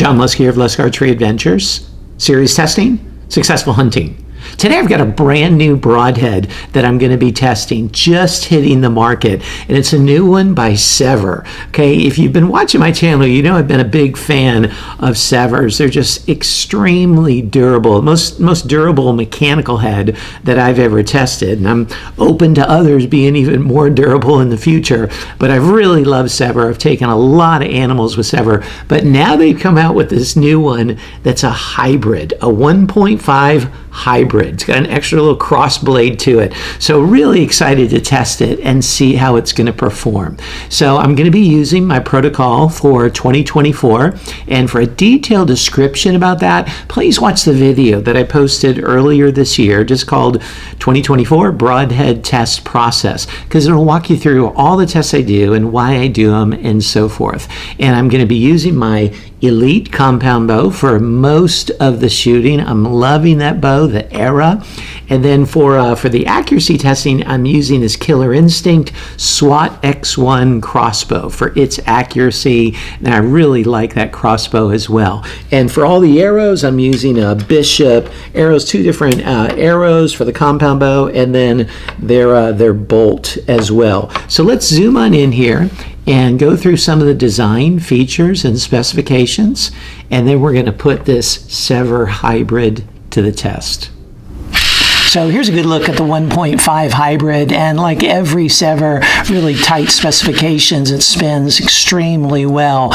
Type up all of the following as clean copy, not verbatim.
John Luskey of Lusk Archery Adventures. Series testing, successful hunting. Today I've got a brand new broadhead that I'm going to be testing, just hitting the market, and it's a new one by Sevr. Okay, if you've been watching my channel, you know I've been a big fan of Sevrs. They're just extremely durable, most durable mechanical head that I've ever tested, and I'm open to others being even more durable in the future, but I really love Sevr. I've taken a lot of animals with Sevr, but now they've come out with this new one that's a hybrid, a 1.5 hybrid. It's got an extra little cross blade to it. So really excited to test it and see how it's going to perform. So I'm going to be using my protocol for 2024. And for a detailed description about that, please watch the video that I posted earlier this year, just called 2024 Broadhead Test Process, because it'll walk you through all the tests I do and why I do them and so forth. And I'm going to be using my Elite compound bow for most of the shooting. I'm loving that bow, the Era. And then for the accuracy testing, I'm using this Killer Instinct SWAT X1 crossbow for its accuracy, and I really like that crossbow as well. And for all the arrows, I'm using a Bishop arrows, two different arrows for the compound bow, and then their bolt as well. So let's zoom on in here and go through some of the design features and specifications, and then we're going to put this Sevr hybrid to the test. So here's a good look at the 1.5 hybrid, and like every Sevr, really tight specifications. It spins extremely well.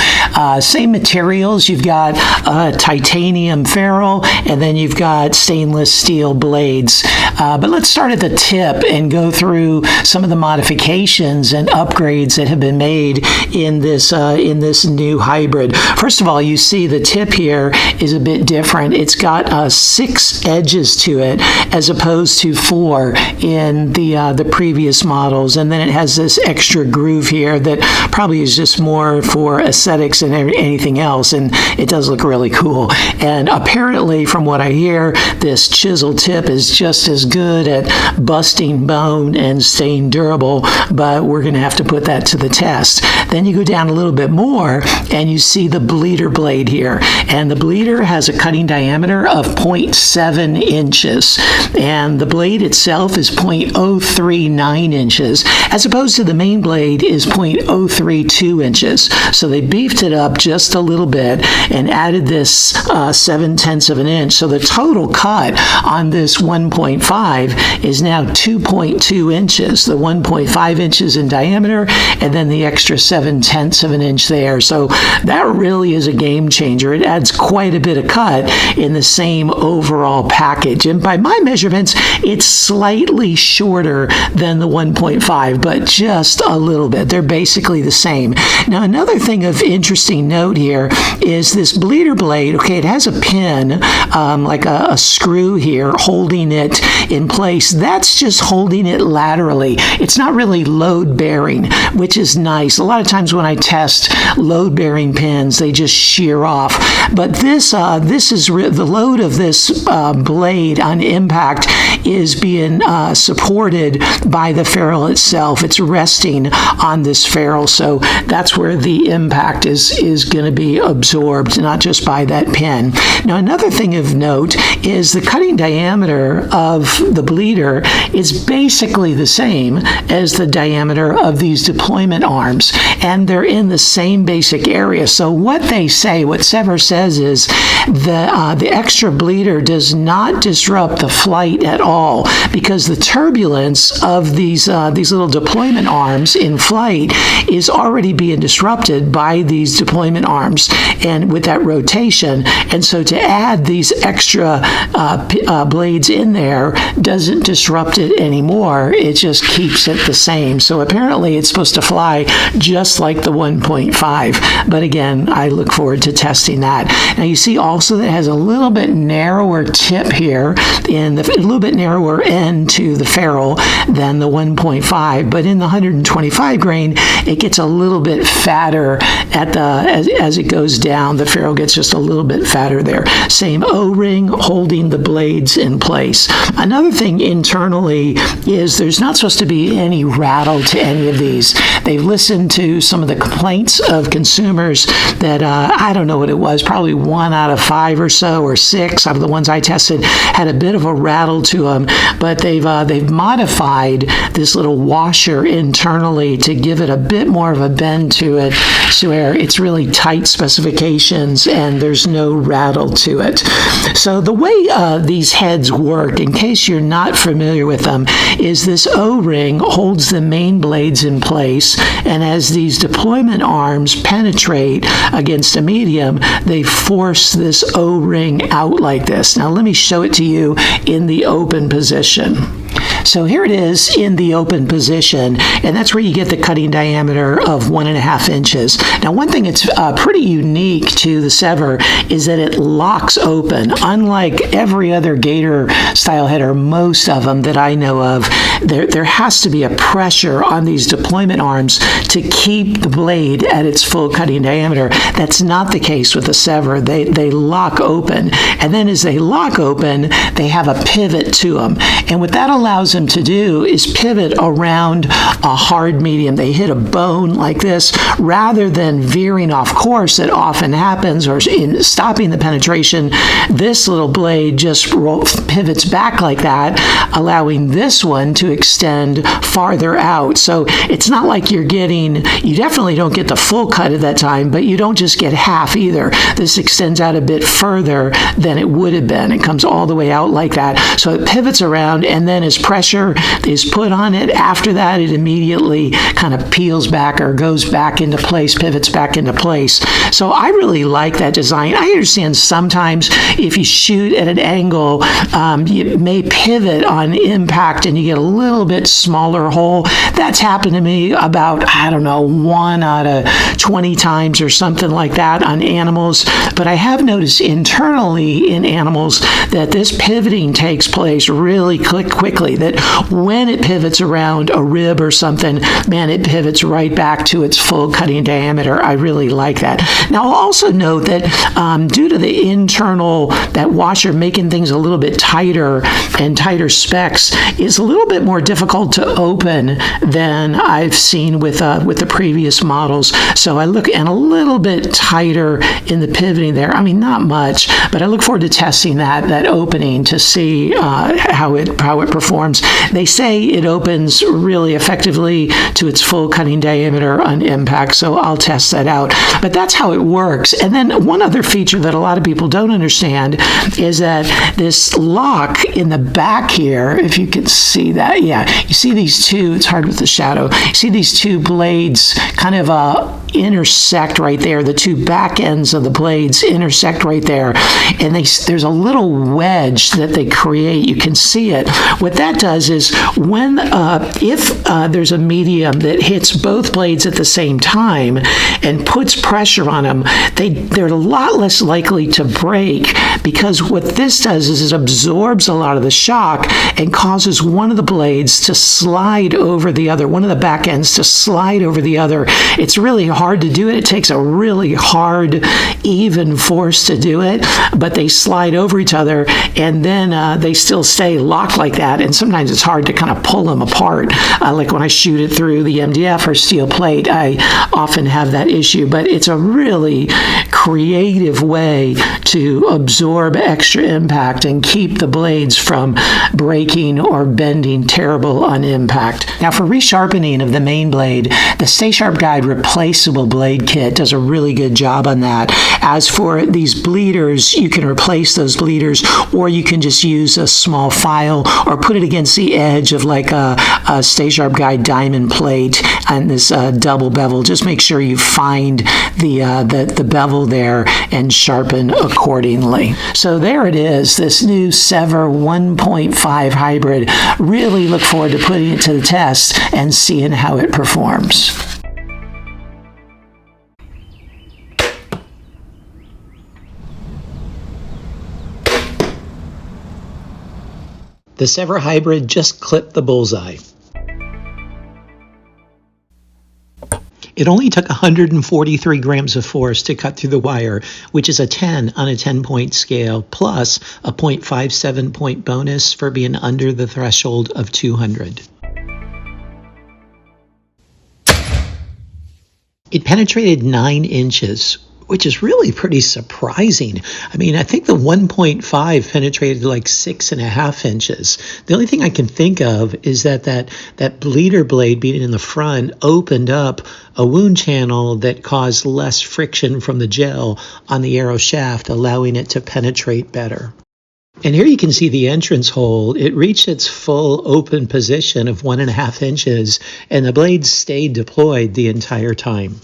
Same materials. You've got a titanium ferrule, and then you've got stainless steel blades. But let's start at the tip and go through some of the modifications and upgrades that have been made in this new hybrid. First of all, you see the tip here is a bit different. It's got 6 edges to it as opposed to 4 in the previous models, and then it has this extra groove here that probably is just more for aesthetics than anything else, and it does look really cool. And apparently, from what I hear, this chisel tip is just as good at busting bone and staying durable, but we're going to have to put that to the test. Then you go down a little bit more, and you see the bleeder blade here, and the bleeder has a cutting diameter of 0.7 inches, and the blade itself is 0.039 inches, as opposed to the main blade is 0.032 inches. So they beefed it up just a little bit and added this 0.7 of an inch. So the total cut on this 1.5 is now 2.2 inches, the 1.5 inches in diameter, and then the extra 0.7 of an inch there. So that really is a game changer. It adds quite a bit of cut in the same overall package. And by my measurements, it's slightly shorter than the 1.5, but just a little bit. They're basically the same. Now, another thing of interesting note here is this bleeder blade. Okay, it has a pin, like a screw here, holding it in place. That's just holding it laterally. It's not really load-bearing, which is nice. A lot of times when I test load-bearing pins, they just shear off. But this is the load of this blade on impact is being supported by the ferrule itself. It's resting on this ferrule, so that's where the impact is going to be absorbed, not just by that pin. Now, another thing of note is the cutting diameter of the bleeder is basically the same as the diameter of these deployment arms, and they're in the same basic area. So what they say, what Sevr says, is the extra bleeder does not disrupt the flight at all, because the turbulence of these little deployment arms in flight is already being disrupted by these deployment arms and with that rotation. And so to add these extra blades in there doesn't disrupt it anymore. It just keeps it the same. So apparently it's supposed to fly just like the 1.5. But again, I look forward to testing that. Now you see also that it has a little bit narrower tip here. It little bit narrower end to the ferrule than the 1.5, but in the 125 grain, it gets a little bit fatter as it goes down. The ferrule gets just a little bit fatter there. Same O-ring holding the blades in place. Another thing internally is there's not supposed to be any rattle to any of these. They've listened to some of the complaints of consumers that, I don't know what it was, probably 1 out of 5 or so, or 6 out of the ones I tested had a bit of a rattle to them, but they've modified this little washer internally to give it a bit more of a bend to it, so where it's really tight specifications and there's no rattle to it. So the way these heads work, in case you're not familiar with them, is this O-ring holds the main blades in place, and as these deployment arms penetrate against a medium, they force this O-ring out like this. Now let me show it to you in the open position. So here it is in the open position, and that's where you get the cutting diameter of 1.5 inches. Now, one thing that's pretty unique to the Sevr is that it locks open. Unlike every other Gator style head, or most of them that I know of, there has to be a pressure on these deployment arms to keep the blade at its full cutting diameter. That's not the case with the Sevr. They lock open, and then as they lock open, they have a pivot to them. And what that allows them to do is pivot around a hard medium. They hit a bone like this rather than veering off course that often happens, or in stopping the penetration. This little blade just pivots back like that, allowing this one to extend farther out. So it's not like you definitely don't get the full cut at that time, but you don't just get half either. This extends out a bit further than it would have been. It comes all the way out like that. So it pivots around, and then as pressure is put on it, after that it immediately kind of peels back or goes back into place, pivots back into place. So I really like that design. I understand sometimes if you shoot at an angle, you may pivot on impact and you get a little bit smaller hole. That's happened to me about, I don't know, 1 out of 20 times or something like that on animals. But I have noticed internally in animals that this pivoting takes place really quickly, that when it pivots around a rib or something, man, it pivots right back to its full cutting diameter. I really like that. Now, I'll also note that due to the internal, that washer making things a little bit tighter and tighter specs, is a little bit more difficult to open than I've seen with the previous models. So I look and a little bit tighter in the pivoting there. I mean, not much, but I look forward to testing that opening to see how it performs. They say it opens really effectively to its full cutting diameter on impact, so I'll test that out. But that's how it works. And then one other feature that a lot of people don't understand is that this lock in the back here, if you can see that, yeah, you see these two, it's hard with the shadow, you see these two blades kind of intersect right there. The two back ends of the blades intersect right there, and there's a little wedge that they create. You can see it. What that does is when if there's a medium that hits both blades at the same time and puts pressure on them, they're a lot less likely to break, because what this does is it absorbs a lot of the shock and causes one of the blades to slide over the other, one of the back ends to slide over the other. It's really hard to do it. It takes a really hard, even force to do it, but they slide over each other, and then they still stay locked like that, and sometimes it's hard to kind of pull them apart. Like when I shoot it through the MDF or steel plate, I often have that issue, but it's a really creative way to absorb extra impact and keep the blades from breaking or bending terrible on impact. Now, for resharpening of the main blade, the Stay Sharp Guide replaceable blade kit does a really good job on that. As for these bleeders, you can replace those bleeders, or you can just use a small file or put it against the edge of like a Stay Sharp Guide diamond plate and this double bevel. Just make sure you find the bevel there and sharpen accordingly. So there it is, this new Sevr 1.5 hybrid. Really look forward to putting it to the test and seeing how it performs. The Sevr hybrid just clipped the bullseye. It only took 143 grams of force to cut through the wire, which is a 10 on a 10-point scale, plus a 0.57 point bonus for being under the threshold of 200. It penetrated 9 inches, which is really pretty surprising. I mean, I think the 1.5 penetrated like 6.5 inches. The only thing I can think of is that bleeder blade being in the front opened up a wound channel that caused less friction from the gel on the arrow shaft, allowing it to penetrate better. And here you can see the entrance hole. It reached its full open position of 1.5 inches, and the blade stayed deployed the entire time.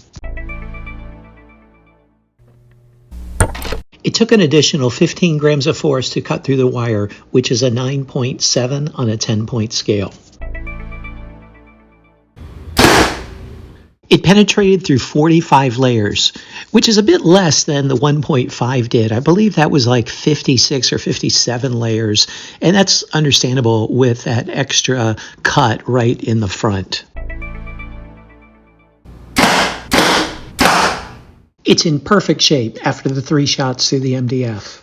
It took an additional 15 grams of force to cut through the wire, which is a 9.7 on a 10-point scale. It penetrated through 45 layers, which is a bit less than the 1.5 did. I believe that was like 56 or 57 layers, and that's understandable with that extra cut right in the front. It's in perfect shape after the 3 shots through the MDF.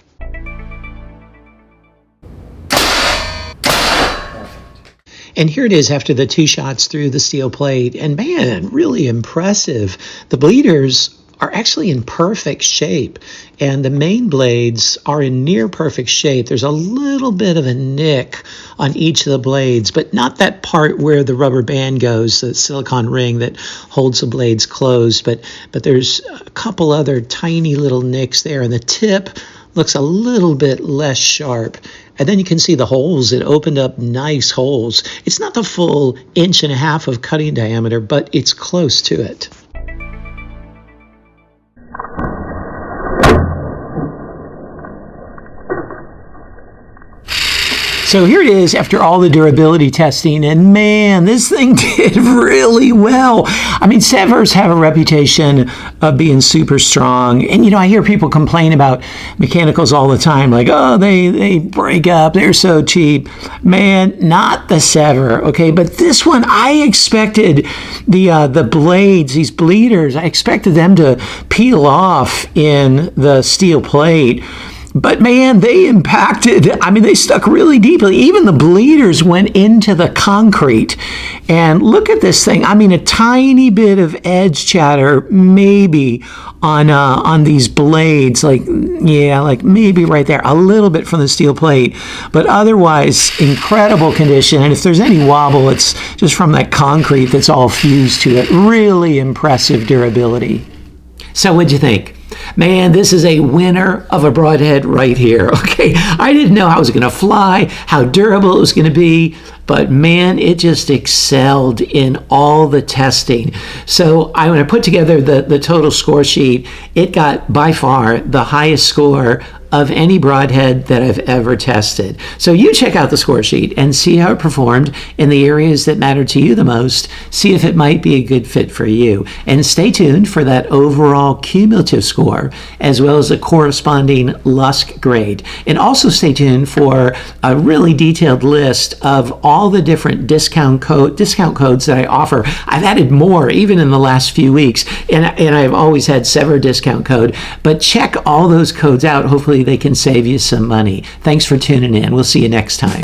And here it is after the 2 shots through the steel plate. And man, really impressive. The bleeders are actually in perfect shape, and the main blades are in near perfect shape. There's a little bit of a nick on each of the blades, but not that part where the rubber band goes, the silicone ring that holds the blades closed, but there's a couple other tiny little nicks there, and the tip looks a little bit less sharp. And then you can see the holes. It opened up nice holes. It's not the full 1.5 inches of cutting diameter, but it's close to it. So here it is after all the durability testing, and man, this thing did really well. I mean, Sevrs have a reputation of being super strong, and you know, I hear people complain about mechanicals all the time, like, oh, they break up, they're so cheap. Man, not the Sevr, okay? But this one, I expected the blades, these bleeders, I expected them to peel off in the steel plate. But man, they impacted, I mean, they stuck really deeply. Even the bleeders went into the concrete. And look at this thing. I mean, a tiny bit of edge chatter maybe on these blades, like maybe right there, a little bit from the steel plate. But otherwise, incredible condition. And if there's any wobble, it's just from that concrete that's all fused to it. Really impressive durability. So what'd you think? Man, this is a winner of a Broadhead right here, okay? I didn't know how it was going to fly, how durable it was going to be, but man, it just excelled in all the testing. So when I put together the total score sheet, it got by far the highest score of any Broadhead that I've ever tested. So you check out the score sheet and see how it performed in the areas that matter to you the most. See if it might be a good fit for you. And stay tuned for that overall cumulative score, as well as a corresponding LUSK grade. And also stay tuned for a really detailed list of all the different discount codes that I offer. I've added more even in the last few weeks, and I've always had Sevr discount code, but check all those codes out. Hopefully they can save you some money. Thanks for tuning in. We'll see you next time.